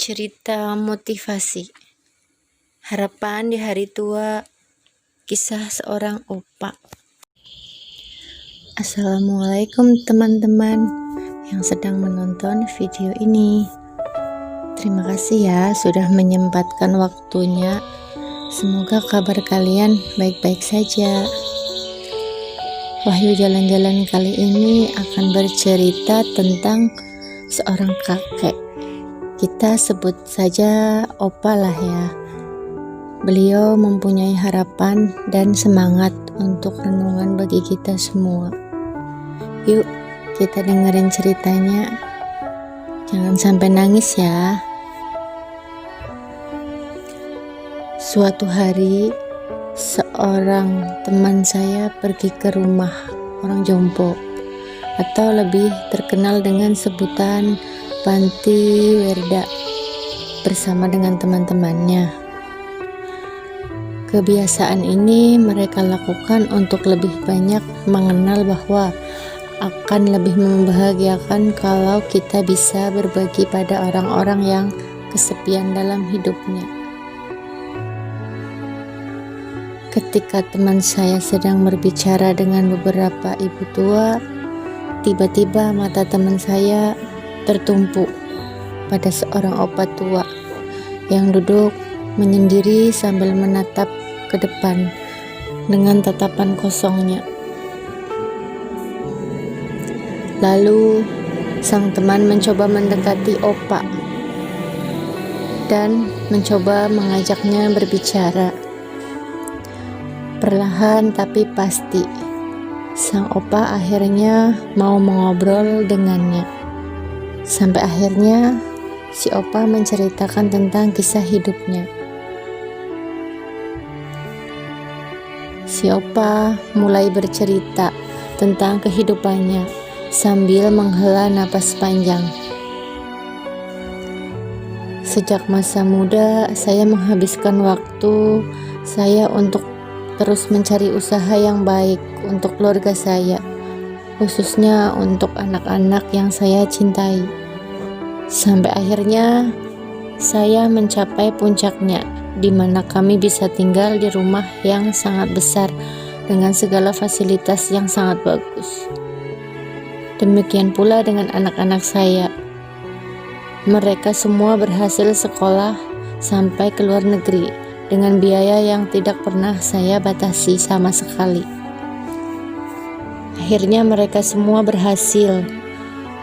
Cerita motivasi, harapan di hari tua, kisah seorang opa. Assalamualaikum teman-teman yang sedang menonton video ini. Terima kasih ya sudah menyempatkan waktunya. Semoga kabar kalian baik-baik saja. Wahyu jalan-jalan kali ini akan bercerita tentang seorang kakek. Kita sebut saja opa lah ya. Beliau mempunyai harapan dan semangat untuk renungan bagi kita semua. Yuk kita dengerin ceritanya. Jangan sampai nangis ya. Suatu hari seorang teman saya pergi ke rumah orang jompo, atau lebih terkenal dengan sebutan Panti Werda, bersama dengan teman-temannya. Kebiasaan ini mereka lakukan untuk lebih banyak mengenal bahwa akan lebih membahagiakan kalau kita bisa berbagi pada orang-orang yang kesepian dalam hidupnya. Ketika teman saya sedang berbicara dengan beberapa ibu tua, tiba-tiba mata teman saya tertumpu pada seorang opa tua yang duduk menyendiri sambil menatap ke depan dengan tatapan kosongnya. Lalu sang teman mencoba mendekati opa dan mencoba mengajaknya berbicara. Perlahan tapi pasti, sang opa akhirnya mau mengobrol dengannya. Sampai akhirnya si opa menceritakan tentang kisah hidupnya. Si opa mulai bercerita tentang kehidupannya sambil menghela napas panjang. Sejak masa muda saya menghabiskan waktu saya untuk terus mencari usaha yang baik untuk keluarga saya, khususnya untuk anak-anak yang saya cintai. Sampai akhirnya saya mencapai puncaknya, di mana kami bisa tinggal di rumah yang sangat besar dengan segala fasilitas yang sangat bagus. Demikian pula dengan anak-anak saya. Mereka semua berhasil sekolah sampai ke luar negeri dengan biaya yang tidak pernah saya batasi sama sekali. Akhirnya mereka semua berhasil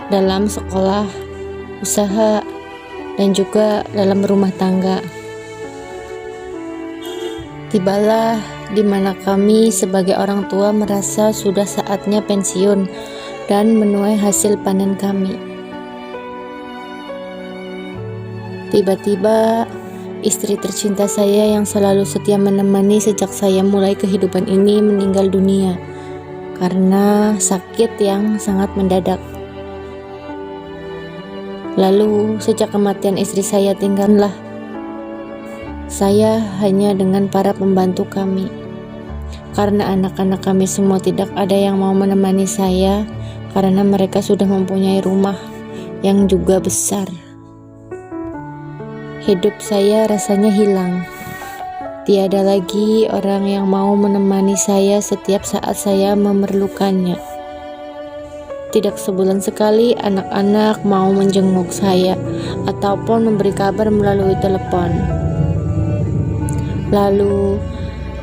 dalam sekolah, usaha, dan juga dalam rumah tangga. Tibalah di mana kami sebagai orang tua merasa sudah saatnya pensiun dan menuai hasil panen kami. Tiba-tiba istri tercinta saya yang selalu setia menemani sejak saya mulai kehidupan ini meninggal dunia karena sakit yang sangat mendadak. Lalu sejak kematian istri saya tinggallah saya hanya dengan para pembantu kami, karena anak-anak kami semua tidak ada yang mau menemani saya karena mereka sudah mempunyai rumah yang juga besar. Hidup saya rasanya hilang. Tiada lagi orang yang mau menemani saya setiap saat saya memerlukannya. Tidak sebulan sekali anak-anak mau menjenguk saya ataupun memberi kabar melalui telepon. Lalu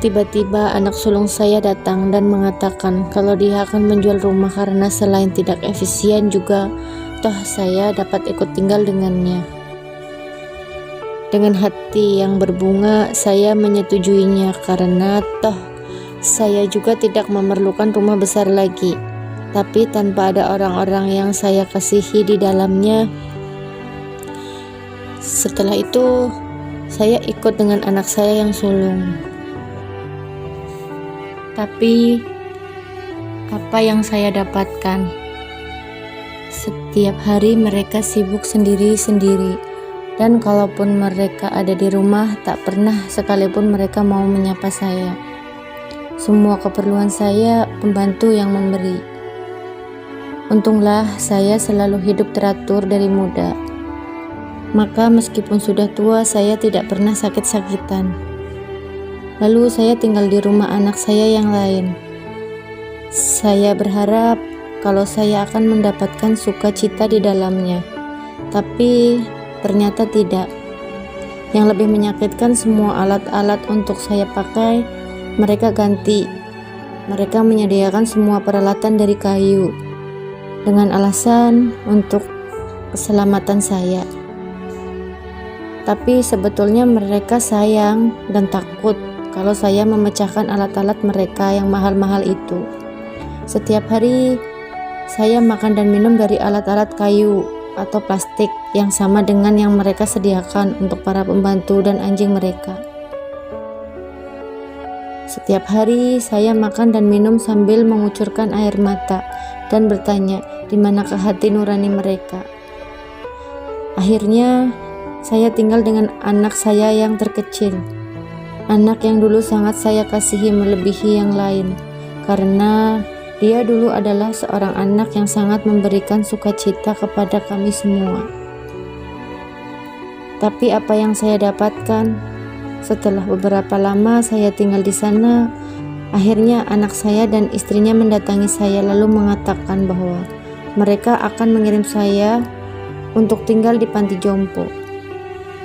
tiba-tiba anak sulung saya datang dan mengatakan kalau dia akan menjual rumah karena selain tidak efisien juga toh saya dapat ikut tinggal dengannya. Dengan hati yang berbunga saya menyetujuinya karena toh saya juga tidak memerlukan rumah besar lagi. Tapi tanpa ada orang-orang yang saya kasihi di dalamnya. Setelah itu saya ikut dengan anak saya yang sulung. Tapi apa yang saya dapatkan? Setiap hari mereka sibuk sendiri-sendiri, dan kalaupun mereka ada di rumah tak pernah sekalipun mereka mau menyapa saya. Semua keperluan saya pembantu yang memberi. Untunglah saya selalu hidup teratur dari muda. Maka meskipun sudah tua, saya tidak pernah sakit-sakitan. Lalu saya tinggal di rumah anak saya yang lain. Saya berharap kalau saya akan mendapatkan sukacita di dalamnya. Tapi ternyata tidak. Yang lebih menyakitkan, semua alat-alat untuk saya pakai mereka ganti. Mereka menyediakan semua peralatan dari kayu dengan alasan untuk keselamatan saya. Tapi sebetulnya mereka sayang dan takut kalau saya memecahkan alat-alat mereka yang mahal-mahal itu. Setiap hari saya makan dan minum dari alat-alat kayu atau plastik yang sama dengan yang mereka sediakan untuk para pembantu dan anjing mereka. Setiap hari saya makan dan minum sambil mengucurkan air mata dan bertanya, di manakah hati nurani mereka? Akhirnya saya tinggal dengan anak saya yang terkecil, anak yang dulu sangat saya kasihi melebihi yang lain, karena dia dulu adalah seorang anak yang sangat memberikan sukacita kepada kami semua. Tapi apa yang saya dapatkan setelah beberapa lama saya tinggal di sana, akhirnya anak saya dan istrinya mendatangi saya lalu mengatakan bahwa mereka akan mengirim saya untuk tinggal di panti jompo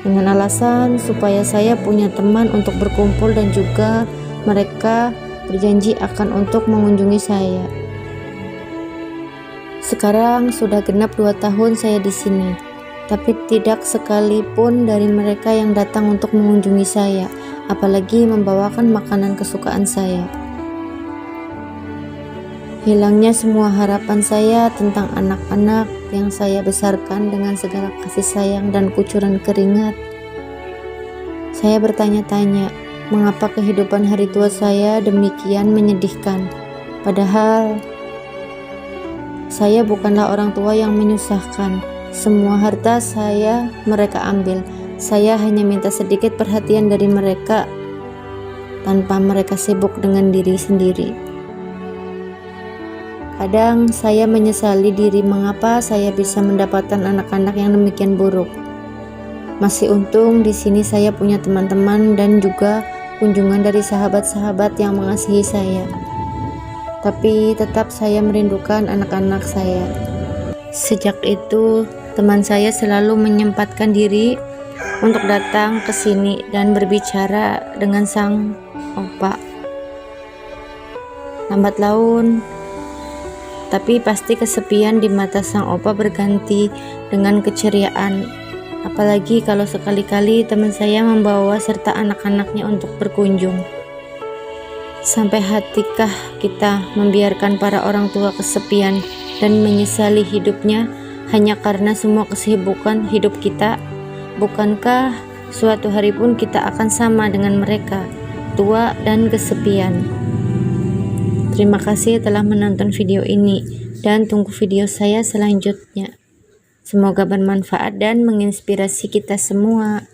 dengan alasan supaya saya punya teman untuk berkumpul, dan juga mereka berjanji akan untuk mengunjungi saya. Sekarang sudah genap 2 tahun saya di sini, tapi tidak sekalipun dari mereka yang datang untuk mengunjungi saya, apalagi membawakan makanan kesukaan saya. Hilangnya semua harapan saya tentang anak-anak yang saya besarkan dengan segala kasih sayang dan kucuran keringat. Saya bertanya-tanya, mengapa kehidupan hari tua saya demikian menyedihkan? Padahal saya bukanlah orang tua yang menyusahkan. Semua harta saya mereka ambil. Saya hanya minta sedikit perhatian dari mereka tanpa mereka sibuk dengan diri sendiri. Kadang saya menyesali diri mengapa saya bisa mendapatkan anak-anak yang demikian buruk. Masih untung di sini saya punya teman-teman dan juga kunjungan dari sahabat-sahabat yang mengasihi saya. Tapi tetap saya merindukan anak-anak saya. Sejak itu, teman saya selalu menyempatkan diri untuk datang ke sini dan berbicara dengan sang opa. Lambat laun, tapi pasti kesepian di mata sang opa berganti dengan keceriaan. Apalagi kalau sekali-kali teman saya membawa serta anak-anaknya untuk berkunjung. Sampai hatikah kita membiarkan para orang tua kesepian dan menyesali hidupnya hanya karena semua kesibukan hidup kita? Bukankah suatu hari pun kita akan sama dengan mereka, tua dan kesepian? Terima kasih telah menonton video ini dan tunggu video saya selanjutnya. Semoga bermanfaat dan menginspirasi kita semua.